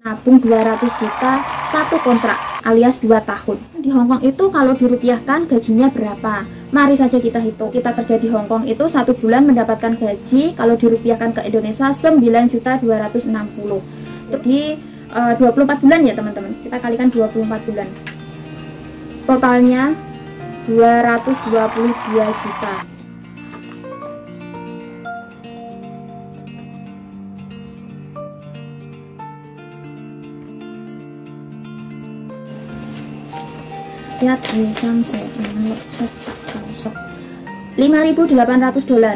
nabung 200 juta satu kontrak alias 2 tahun. Di Hongkong itu kalau dirupiahkan gajinya berapa? Mari saja kita hitung. Kita kerja di Hongkong itu 1 bulan mendapatkan gaji kalau dirupiahkan ke Indonesia 9.260. Jadi 24 bulan ya teman-teman. Kita kalikan 24 bulan. Totalnya 222 juta. Lihat Nissan $5.800.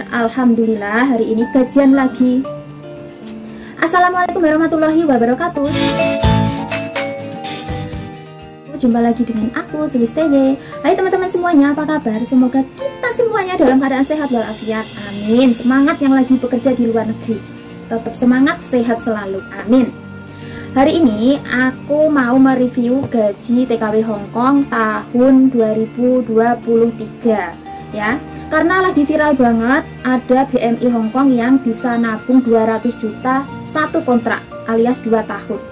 Alhamdulillah hari ini gajian lagi. Assalamualaikum warahmatullahi wabarakatuh. Jumpa lagi dengan aku Selisteye. Hai teman-teman semuanya, apa kabar? Semoga kita semuanya dalam keadaan sehat walafiat. Amin. Semangat yang lagi bekerja di luar negeri. Tetap semangat, sehat selalu. Amin. Hari ini aku mau mereview gaji TKW Hongkong tahun 2023 ya. Karena lagi viral banget ada BMI Hongkong yang bisa nabung 200 juta satu kontrak alias 2 tahun.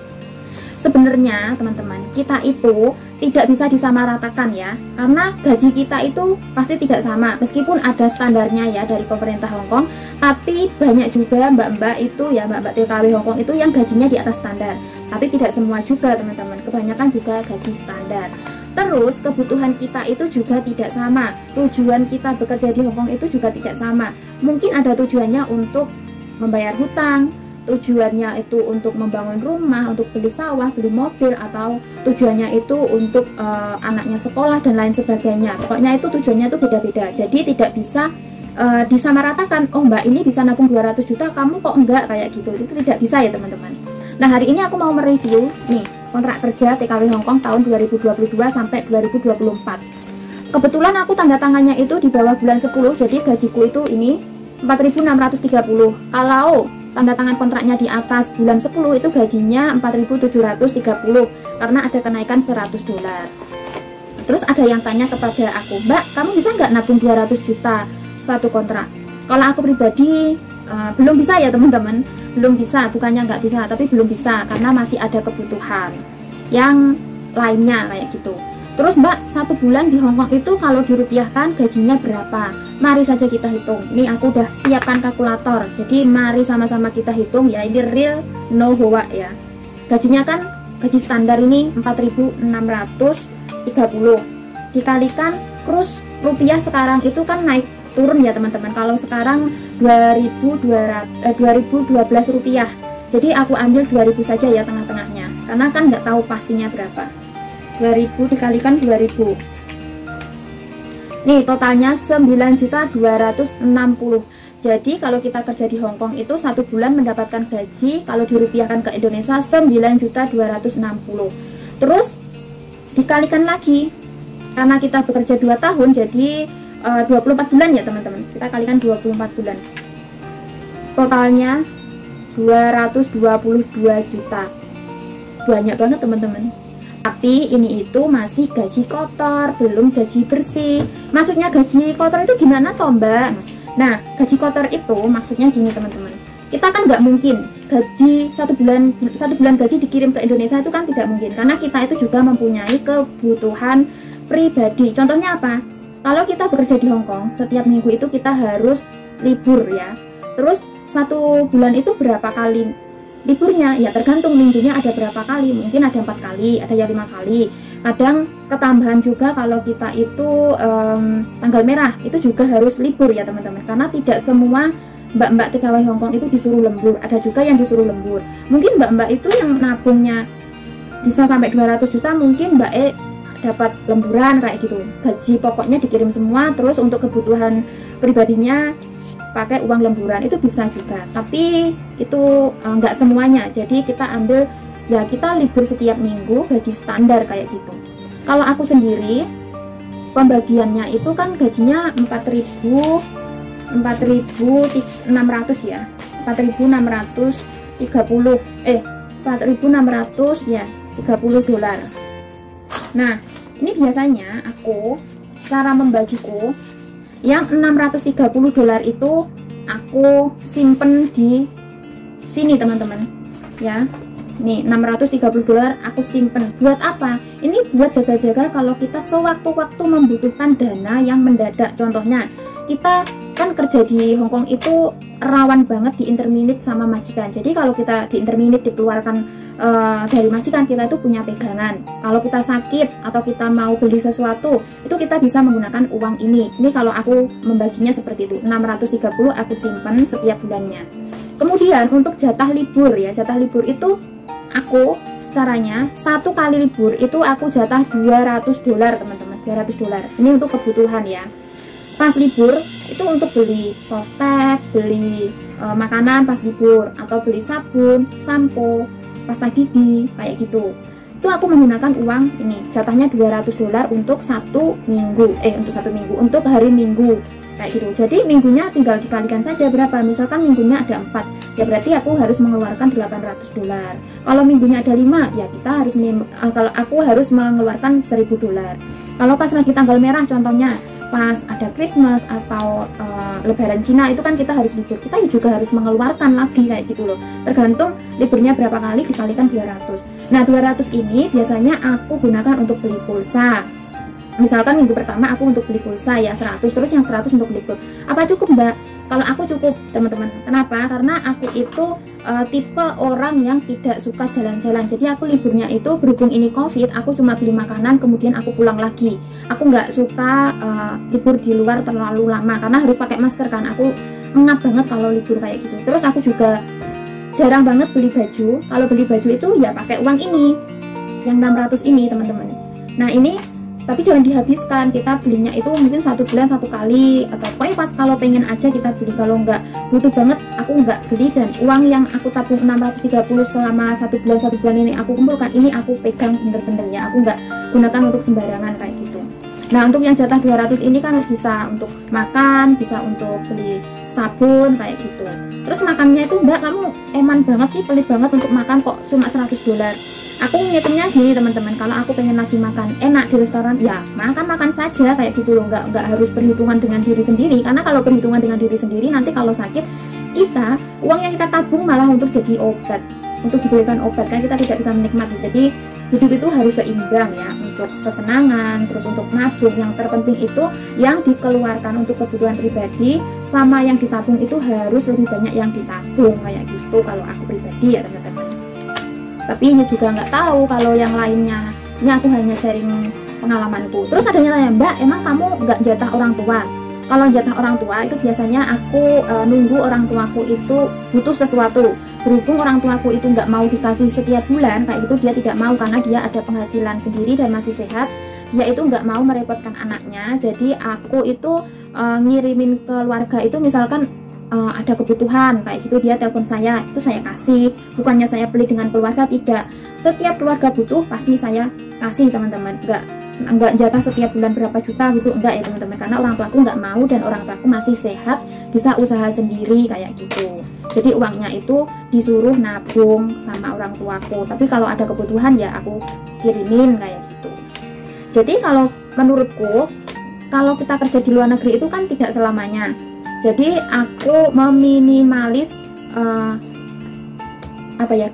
Sebenarnya teman-teman, kita itu tidak bisa disamaratakan ya. Karena gaji kita itu pasti tidak sama. Meskipun ada standarnya ya dari pemerintah Hongkong, tapi banyak juga mbak-mbak itu ya, mbak-mbak TKW Hongkong itu yang gajinya di atas standar. Tapi tidak semua juga teman-teman, kebanyakan juga gaji standar. Terus kebutuhan kita itu juga tidak sama. Tujuan kita bekerja di Hongkong itu juga tidak sama. Mungkin ada tujuannya untuk membayar hutang, tujuannya itu untuk membangun rumah, untuk beli sawah, beli mobil, atau tujuannya itu untuk anaknya sekolah dan lain sebagainya. Pokoknya itu tujuannya itu beda-beda. Jadi tidak bisa disamaratakan, oh mbak ini bisa nabung 200 juta, kamu kok enggak, kayak gitu. Itu tidak bisa ya teman-teman. Nah hari ini aku mau mereview nih kontrak kerja TKW Hongkong tahun 2022 sampai 2024. Kebetulan aku tanda tangannya itu di bawah bulan 10, jadi gajiku itu ini 4.630. Kalau tanda tangan kontraknya di atas bulan 10 itu gajinya 4.730 karena ada kenaikan $100. Terus ada yang tanya kepada aku, mbak kamu bisa nggak nabung 200 juta satu kontrak? Kalau aku pribadi belum bisa ya teman-teman, belum bisa, bukannya nggak bisa, tapi belum bisa karena masih ada kebutuhan yang lainnya kayak gitu. Terus mbak, 1 bulan di Hongkong itu kalau dirupiahkan gajinya berapa? Mari saja kita hitung. Ini aku udah siapkan kalkulator, jadi mari sama-sama kita hitung ya. Ini real no hoax ya. Gajinya kan gaji standar ini 4.630 dikalikan terus rupiah sekarang itu kan naik turun ya teman-teman. Kalau sekarang 2012 rupiah, jadi aku ambil 2000 saja ya tengah-tengahnya, karena kan nggak tahu pastinya berapa. 2000 dikalikan 2000, nih totalnya 9.260. Jadi kalau kita kerja di Hongkong itu 1 bulan mendapatkan gaji kalau dirupiahkan ke Indonesia 9.260. Terus dikalikan lagi karena kita bekerja 2 tahun, jadi 24 bulan ya teman-teman. Kita kalikan 24 bulan. Totalnya 222 juta. Banyak banget teman-teman. Tapi ini itu masih gaji kotor, belum gaji bersih. Maksudnya gaji kotor itu gimana toh mbak? Nah, gaji kotor itu maksudnya gini teman-teman. Kita kan nggak mungkin gaji satu bulan gaji dikirim ke Indonesia, itu kan tidak mungkin. Karena kita itu juga mempunyai kebutuhan pribadi. Contohnya apa? Kalau kita bekerja di Hongkong, setiap minggu itu kita harus libur ya. Terus 1 bulan itu berapa kali liburnya? Ya tergantung minggunya ada berapa kali. Mungkin ada 4 kali, ada yang 5 kali. Kadang ketambahan juga kalau kita itu tanggal merah itu juga harus libur ya teman-teman. Karena tidak semua mbak-mbak TKW Hongkong itu disuruh lembur. Ada juga yang disuruh lembur. Mungkin mbak-mbak itu yang nabungnya bisa sampai 200 juta, mungkin mbak dapat lemburan kayak gitu. Gaji pokoknya dikirim semua, terus untuk kebutuhan pribadinya pakai uang lemburan, itu bisa juga. Tapi itu nggak semuanya. Jadi kita ambil ya, kita libur setiap minggu gaji standar kayak gitu. Kalau aku sendiri pembagiannya itu kan gajinya 4.600 ya. 4.630 $4.600 ya, $30. Nah, ini biasanya aku cara membagiku yang $630 itu aku simpen di sini teman-teman ya. Nih $630 aku simpen. Buat apa? Ini buat jaga-jaga kalau kita sewaktu-waktu membutuhkan dana yang mendadak. Contohnya kita kan kerja di Hongkong itu rawan banget di interminate sama majikan. Jadi kalau kita di interminate dikeluarkan dari majikan, kita itu punya pegangan. Kalau kita sakit atau kita mau beli sesuatu, itu kita bisa menggunakan uang ini. Ini kalau aku membaginya seperti itu. 630 aku simpan setiap bulannya. Kemudian untuk jatah libur ya, jatah libur itu aku caranya satu kali libur itu aku jatah $200 teman-teman, $200. Ini untuk kebutuhan ya. Pas libur itu untuk beli softtek, beli makanan pas libur, atau beli sabun, sampo, pasta gigi kayak gitu. Itu aku menggunakan uang ini, jatahnya $200 untuk satu minggu, untuk hari Minggu kayak gitu. Jadi minggunya tinggal dikalikan saja berapa. Misalkan minggunya ada 4, ya berarti aku harus mengeluarkan $800. Kalau minggunya ada 5, ya kita harus kalau aku harus mengeluarkan $1000. Kalau pas lagi tanggal merah, contohnya pas ada Christmas atau Lebaran Cina, itu kan kita harus libur, kita juga harus mengeluarkan lagi kayak gitu loh. Tergantung liburnya berapa kali dikalikan 200. Nah 200 ini biasanya aku gunakan untuk beli pulsa. Misalkan minggu pertama aku untuk beli pulsa ya 100, terus yang 100 untuk libur. Apa cukup Mbak? Kalau aku cukup teman-teman. Kenapa? Karena aku itu tipe orang yang tidak suka jalan-jalan. Jadi aku liburnya itu berhubung ini COVID, aku cuma beli makanan kemudian aku pulang lagi. Aku nggak suka libur di luar terlalu lama karena harus pakai masker kan. Aku ngap banget kalau libur kayak gitu. Terus aku juga jarang banget beli baju. Kalau beli baju itu ya pakai uang ini, yang 600 ini teman-teman. Nah ini tapi jangan dihabiskan, kita belinya itu mungkin 1 bulan 1 kali, atau pokoknya pas kalau pengen aja kita beli. Kalau nggak butuh banget aku nggak beli. Dan uang yang aku tabung 630 selama 1 bulan ini aku kumpulkan, ini aku pegang bener-bener ya, aku nggak gunakan untuk sembarangan kayak gitu. Nah untuk yang jatah 200 ini kan bisa untuk makan, bisa untuk beli sabun kayak gitu. Terus makannya itu Mbak, kamu eman banget sih, pelit banget untuk makan kok cuma $100. Aku ngitungnya gini teman-teman, kalau aku pengen lagi makan enak di restoran, ya makan saja kayak gitu loh, nggak harus perhitungan dengan diri sendiri. Karena kalau perhitungan dengan diri sendiri, nanti kalau sakit kita, uang yang kita tabung malah untuk jadi obat, untuk dibelikan obat, kan kita tidak bisa menikmati. Jadi hidup itu harus seimbang ya, untuk kesenangan, terus untuk nabung. Yang terpenting itu yang dikeluarkan untuk kebutuhan pribadi, sama yang ditabung itu harus lebih banyak yang ditabung kayak gitu kalau aku pribadi ya teman-teman. Tapi ini juga nggak tahu kalau yang lainnya, ini aku hanya sharing pengalamanku. Terus ada yang tanya, Mbak, emang kamu nggak jatah orang tua? Kalau jatah orang tua itu biasanya aku nunggu orang tuaku itu butuh sesuatu. Berhubung orang tuaku itu nggak mau dikasih setiap bulan kayak gitu, dia tidak mau karena dia ada penghasilan sendiri dan masih sehat. Dia itu nggak mau merepotkan anaknya. Jadi aku itu ngirimin ke keluarga itu, misalkan ada kebutuhan kayak gitu, dia telepon saya, itu saya kasih. Bukannya saya beli dengan keluarga, tidak. Setiap keluarga butuh pasti saya kasih teman-teman. Enggak jatah setiap bulan berapa juta gitu, enggak ya teman-teman. Karena orang tuaku nggak mau dan orang tuaku masih sehat, bisa usaha sendiri kayak gitu. Jadi uangnya itu disuruh nabung sama orang tuaku. Tapi kalau ada kebutuhan ya aku kirimin kayak gitu. Jadi kalau menurutku, kalau kita kerja di luar negeri itu kan tidak selamanya. Jadi aku meminimalis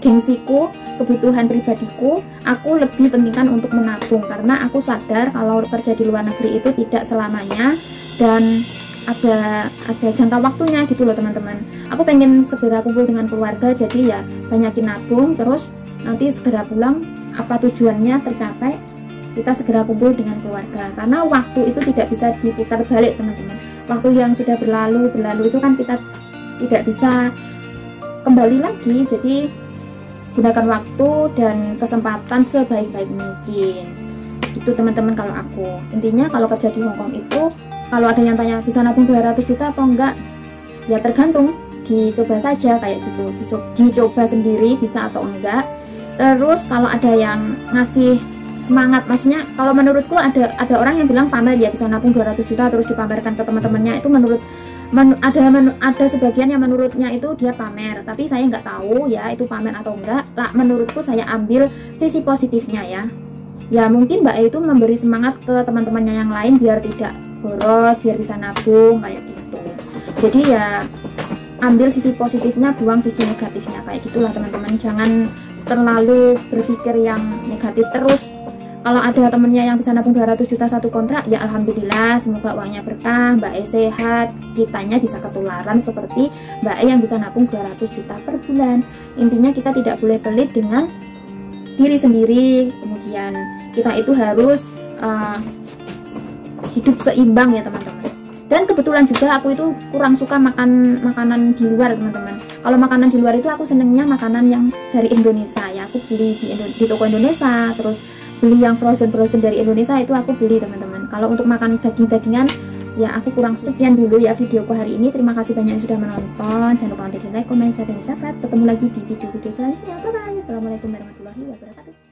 gengsiku, kebutuhan pribadiku, aku lebih pentingkan untuk menabung. Karena aku sadar kalau kerja di luar negeri itu tidak selamanya dan ada jangka waktunya gitu loh teman-teman. Aku pengen segera kumpul dengan keluarga, jadi ya banyakin nabung, terus nanti segera pulang, apa tujuannya tercapai, kita segera kumpul dengan keluarga. Karena waktu itu tidak bisa diputar balik teman-teman. Waktu yang sudah berlalu itu kan kita tidak bisa kembali lagi. Jadi gunakan waktu dan kesempatan sebaik-baik mungkin gitu teman-teman. Kalau aku intinya kalau kerja di Hongkong itu, kalau ada yang tanya bisa nabung 200 juta apa enggak, ya tergantung, dicoba saja kayak gitu, dicoba sendiri bisa atau enggak. Terus kalau ada yang ngasih semangat, maksudnya kalau menurutku ada orang yang bilang pamer ya, bisa nabung 200 juta terus dipamerkan ke teman-temannya. Itu ada sebagian yang menurutnya itu dia pamer, tapi saya nggak tahu ya itu pamer atau enggak lah. Menurutku saya ambil sisi positifnya ya mungkin Mbak itu memberi semangat ke teman-temannya yang lain biar tidak boros, biar bisa nabung kayak gitu. Jadi ya ambil sisi positifnya, buang sisi negatifnya kayak gitulah teman-teman. Jangan terlalu berpikir yang negatif terus. Kalau ada temennya yang bisa nabung 200 juta satu kontrak, ya alhamdulillah, semoga uangnya berkah, Mbak E sehat, kitanya bisa ketularan seperti Mbak E yang bisa nabung 200 juta per bulan. Intinya kita tidak boleh pelit dengan diri sendiri, kemudian kita itu harus hidup seimbang ya teman-teman. Dan kebetulan juga aku itu kurang suka makan makanan di luar teman-teman. Kalau makanan di luar itu aku senengnya makanan yang dari Indonesia ya, aku beli di toko Indonesia, terus beli yang frozen dari Indonesia itu aku beli teman-teman. Kalau untuk makan daging-dagingan ya aku kurang. Sekian dulu ya videoku hari ini. Terima kasih banyak yang sudah menonton. Jangan lupa untuk like, comment, share, dan subscribe. Ketemu lagi di video-video selanjutnya. Bye bye. Assalamualaikum warahmatullahi wabarakatuh.